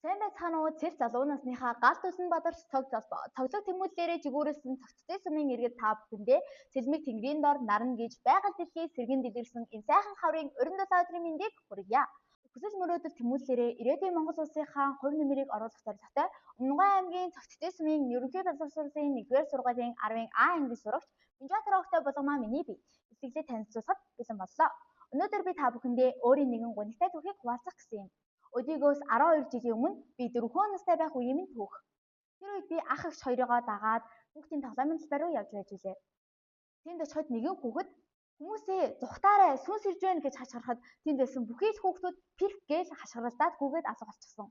Сайн байцгаана уу? Цэл залуу насныхаа гал түлэн бадарч цоглог тэмүүллээрээ жигүүрэлсэн цогцтой сумын иргэд та бүхэндээ цэлмэг тэнгэрийн дор нарна гэж байгаль дэлхий сэргэн дэлгэрсэн энэ сайхан хаврын урин дулаан өдрийн мэндийг хүргье. Хүсэл мөрөөдөл тэмүүллээрээ ирээдүйн Монгол улсынхаа хувь нэмрийг оруулах зорилготой Өмнөгай аймгийн цогцтой сумын ерөнхий боловсролын 1-р сургуулийн 10-ын А ангид сурагч Бинжаатар Огтой болгомаа миний бие эцэглээ танилцуулахад бэлэн боллоо. Өнөөдөр би та бүхэндээ өөрийн нэгэн гонигтай түүхийг хуваалцах гэсэн юм. Өдийгөөс 12 жилийн өмнө би 4 настай байх үеийн минь түүх. Тэр үед би ах эгч хоёроо дагаад хүүхдийн тоглоомын талбай руу явж байж илээ. Тэнд очиход нэгэн хүүхэд хүмүүсээ зүхтаарай сүнс ирж байна гэж хашгирахад тэнд байсан бүхий л хүүхдүүд пирх гээл хашгиралдаад гүгээд алга болчихсон.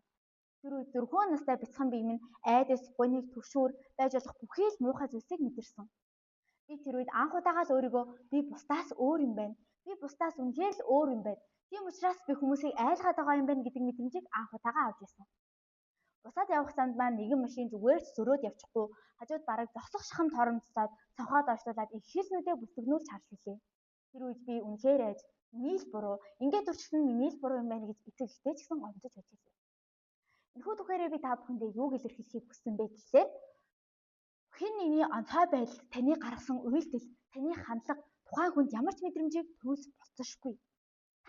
Тэр үед 4 настай бяцхан бие минь айдас, гониг, түшүүр байж болох бүхий л муухай зүйлсийг мэдэрсэн. Би тэр үед анх удаага л өөрийгөө би бусдаас өөр юм байна. Би бусдаас үнэхээр л өөр юм байна. Тийм учраас би хүмүүсийг айлгаад байгаа юм байна гэдэг мэдрэмжийг анх удаага авч ирсэн. Бусаад явах замд маань нэгэн машин зүгээр ч зөрөөд явчихгүй хажууд бараг зогсох шахам торомцоод цонхоод орчлуулад их хэлснүүдээ бүлтгэгнүүлж харж илээ. Тэр үед би үнэхээр айж миний л буруу, ингээд төрчихсөн миний л буруу юм байна гэж эцэгтэй ч гэсэн гомдож байж илээ. Энэхүү түүхээрээ би та бүхэндээ юуг илэрхийлэхийг хүссэн бэ гэхлээр хэн нэгний онцгой байдал, таны гаргасан үйлдэл, таны хандлага тухайн хүнд ямар ч мэдрэмжийг төрүүлж болцсошгүй.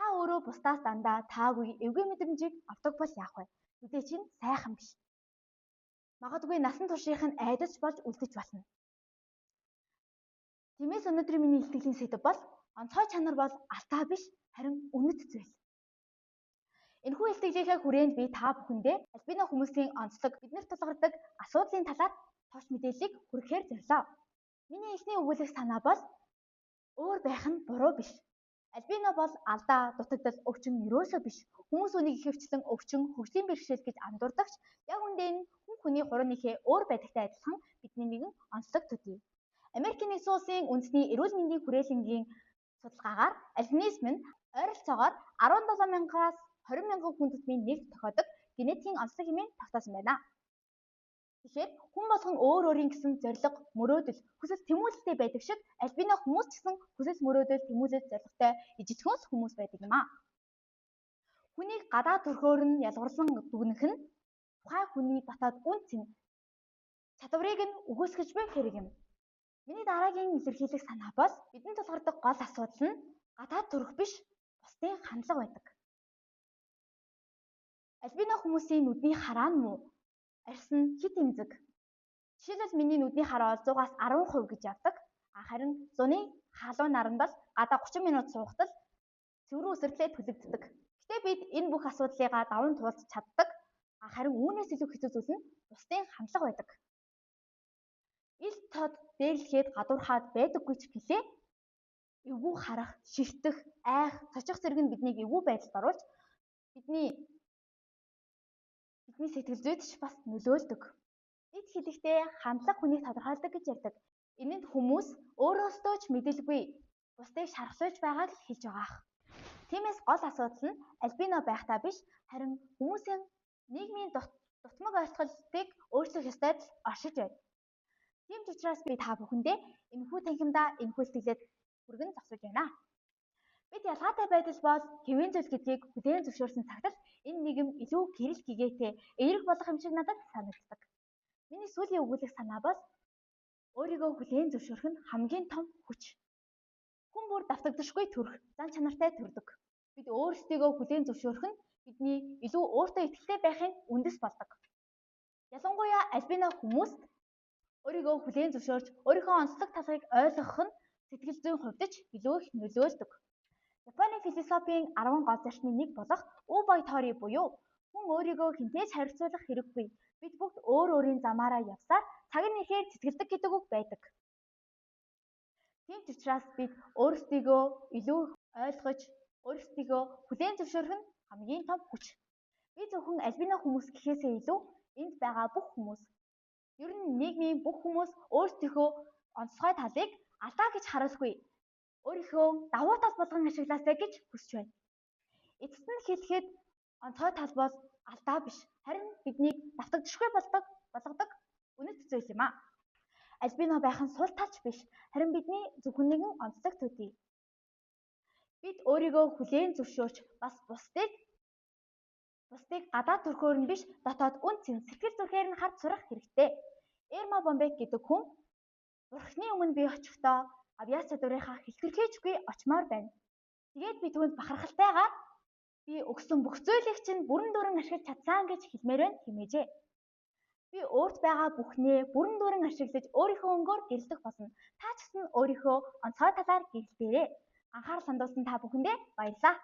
Та өөрөө бусдаас дандаа таагүй эвгүй мэдрэмжийг авдаг бол яах вэ? Мэдээ чинь сайхан биш. Магадгүй насан туршийнх нь айдас болж үлдэж болно. Тиймээс өнөөдрийн миний илтгэлийн сэдэв бол онцгой чанар бол алдаа биш, харин үнэт зүйл. Энэхүү илтгэлийнхээ хүрээнд би та бүхэндээ альбина хүмүүсийн онцлог, биднэрт тулгардаг асуудлын талаар товч мэдээллийг хүргэхээр зорилоо. Миний эхний өгүүлэх санаа бол өөр байх нь буруу биш. Альбина бол алдаа, дутагдал, өвчин юусоо биш. Хүмүүс үнийг ихэвчлэн өвчин, хөгжлийн бэрхшээл гэж андуурдагч яг үндэ энэ хүний хурууныхээ өөр байдагтай адилхан бидний нэгэн онцлог төдий. Америкийн нэгдсэн улсын үндэсний эрүүл мэндийн хүрээлэнгийн судалгаагаар альбинизм нь ойролцоогоор 17,000-аас 20,000 хүн тутмын нэг тохиодог генетикийн онцлог хэмээн тогтоосон байна. Тэгэхээр хүн болгон өөр өөрийн гэсэн зорилго, мөрөөдөл, хүсэл тэмүүлэлтэй байдаг шиг альбина хүмүүс ч гэсэн хүсэл мөрөөдөл тэмүүлэл зорилготой ижитгөөс хүмүүс байдаг юм аа. Хүнийг гадаад төрхөөр нь ялгарлан дүгнэх нь тухайн хүний дотоод үн цэн чадварыг нь үгүйсгэж буй хэрэг юм. Миний дараагийн илэрхийлэх санаа бол бидний тулгардаг гол асуудал нь гадаад төрх биш, бусдын хандлага байдаг. Альбина хүмүүсийн нүдний хараа нь муу. Арьс нь хит эмзэг. Жишээлбэл миний нүдний хараа 100-аас 10% гэж явдаг. Харин зуны халуун наран бол гадаа 30 минут суухтал цэврэн үсрэдлээ төлөгддөг. Гэтэ бид энэ бүх асуудлыг даван туулж чаддаг. Харин үүнээс илүү хэцүү зүйл нь бусдын хандлага байдаг. Ил тод дээрлэхэд гадуурхаад байдаггүй ч гэлээ эвгүй харах, ширтэх, айх, цочих зэрэг нь биднийг эвгүй байдалд оруулж бидний сэтгэл зүйд ч бас нөлөөлдөг. Эд хэлэхдээ хандлага хүнийг тодорхойлдог гэж ярьдаг. Энэнд хүмүүс өөрөөсөө ч мэдэлгүй бусдыг шархлуулж байгааг л хэлж байгаа ах. Тиймээс гол асуудал нь альбина байхдаа биш, харин хүмүүсийн нийгмийн дутмаг ойлголтыг өөрчлөх ёстой л оршиж байна. Тийм ч учраас би та бүхэндээ энэхүү танхимдаа энэхүү илтгэлээд хүргэн зогсож байна. Бид ялгаатай байдал бол хэвэн зүйл гэдгийг бүлээн зөвшөөрсөн цагт л энэ нийгэм илүү гэрэл гэгээтэй эерэг болох юм шиг надад санагддаг. Миний сүүлийн өгүүлэх санаа бол өөрийгөө бүлээн зөвшөөрөх нь хамгийн том хүч. Хүн бүр давтагдашгүй төрх, зан чанартай төрдөг. Бид өөрсдийгөө бүлээн зөвшөөрөх нь бидний илүү өөртөө итгэлтэй байхын үндэс болдог. Ялангуяа альбина хүмүүст өөрийгөө бүлээн зөвшөөрч өөрийнхөө онцлог талыг ойлгох нь сэтгэл зүйн хувьд ч илүү их нөлөөлдөг. Японы философийн 10 гол зарчмын нэг болох үбай тори буюу хүн өөрийгөө хинтээж харьцуулах хэрэггүй. Бид бүгд өөр өөрийн замаараа явсаар цаг нь ихээр цэцгэлдэг гэдэг үг байдаг. Тийм ч учраас бид өөрсдийгөө илүү ойлгож, өөрсдийгөө бүлээн зөвшөөрөх нь хамгийн том хүч. Би зөвхөн альбина хүмүүс гэхээсээ илүү энд байгаа бүх хүмүүс, ер нь нийгмийн бүх хүмүүс өөрсдийнхөө онцгой талыг алдаа гэж харуулгүй. Өөрийнхөө давуу тал болгон ашиглаасай гэж хүсэж байна. Эцэст нь хэлэхэд онцгой тал бол алдаа биш, харин биднийг давтагдшгүй болгодог үнэт зүйл юм аа. Альбина байх нь сул талч биш, харин бидний зөвхөн нэгэн онцлог төдий. Бид өөрийгөө хүлээн зөвшөөрч бас бусдыг Бусдыг гадаад төрхөөр нь биш, дотоод үн цэн сэтгэл зүрхээр нь харж сурах хэрэгтэй. Эрма Бомбек гэдэг хүн Бурхны өмнө би очихдоо авьяас чадварынхаа хэлбэрхээжгүй очмоор байна. Тэгээд би түүнд бахархалтайгаар би өгсөн бүх зүйлийг чинь бүрэн дүүрэн ашиглаж чадсан гэж хэлмээр байна хэмээжээ. Би өөрт байгаа бүхнээ бүрэн дүүрэн ашиглаж өөрийнхөө өнгөөр гэрэлтэх болно. Та ч гэсэн өөрийнхөө онцгой талаар гэрэлтээрэй. Анхаарал хандуулсан та бүхэндээ баярлалаа.